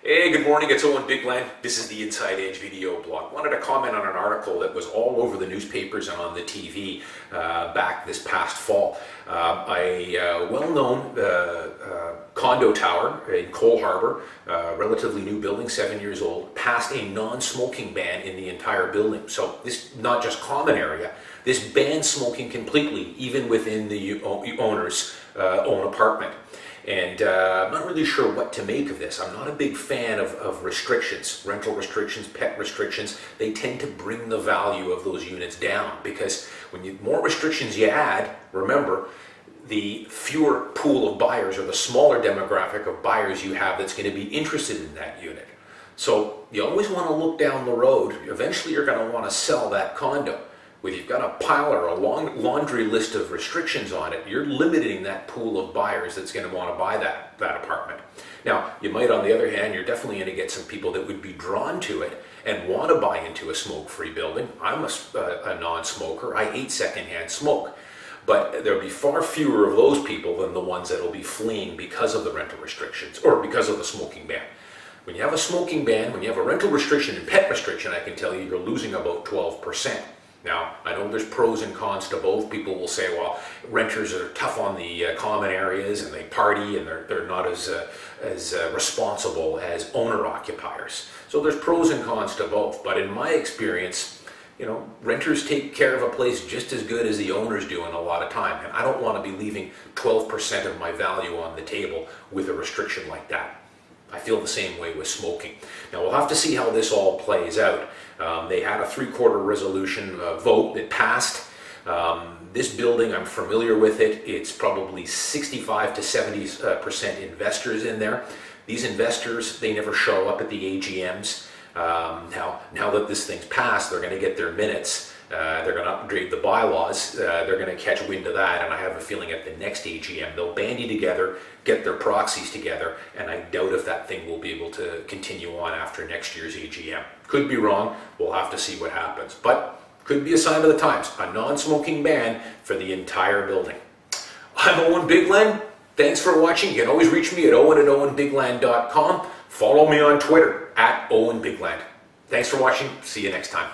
Hey, good morning, it's Owen Bigland. This is the Inside Edge video blog. Wanted to comment on an article that was all over the newspapers and on the TV back this past fall. A well-known condo tower in Coal Harbour, relatively new building, 7 years old, passed a non-smoking ban in the entire building. So this is not just common area, this bans smoking completely, even within the owner's own apartment. And I'm not really sure what to make of this. I'm not a big fan of restrictions, rental restrictions, pet restrictions. They tend to bring the value of those units down because when more restrictions you add, remember, the fewer pool of buyers or the smaller demographic of buyers you have that's going to be interested in that unit. So you always want to look down the road. Eventually you're going to want to sell that condo. When you've got a pile or a long laundry list of restrictions on it, you're limiting that pool of buyers that's going to want to buy that apartment. Now, you might, on the other hand, you're definitely going to get some people that would be drawn to it and want to buy into a smoke-free building. I'm a non-smoker. I hate secondhand smoke. But there'll be far fewer of those people than the ones that will be fleeing because of the rental restrictions or because of the smoking ban. When you have a smoking ban, when you have a rental restriction and pet restriction, I can tell you you're losing about 12%. Now, I know there's pros and cons to both. People will say, well, renters are tough on the common areas and they party and they're not as responsible as owner-occupiers. So there's pros and cons to both. But in my experience, renters take care of a place just as good as the owners do in a lot of time. And I don't want to be leaving 12% of my value on the table with a restriction like that. I feel the same way with smoking. Now, we'll have to see how this all plays out. They had a 3/4 resolution vote that passed. This building, I'm familiar with it. It's probably 65 to 70% investors in there. These investors, they never show up at the AGMs. Now that this thing's passed, they're going to get their minutes. They're going to upgrade the bylaws. They're going to catch wind of that, and I have a feeling at the next AGM they'll bandy together, get their proxies together, and I doubt if that thing will be able to continue on after next year's AGM. Could be wrong. We'll have to see what happens. But could be a sign of the times. A non-smoking ban for the entire building. I'm Owen Bigland. Thanks for watching. You can always reach me at owen@owenbigland.com. Follow me on Twitter @OwenBigland. Thanks for watching. See you next time.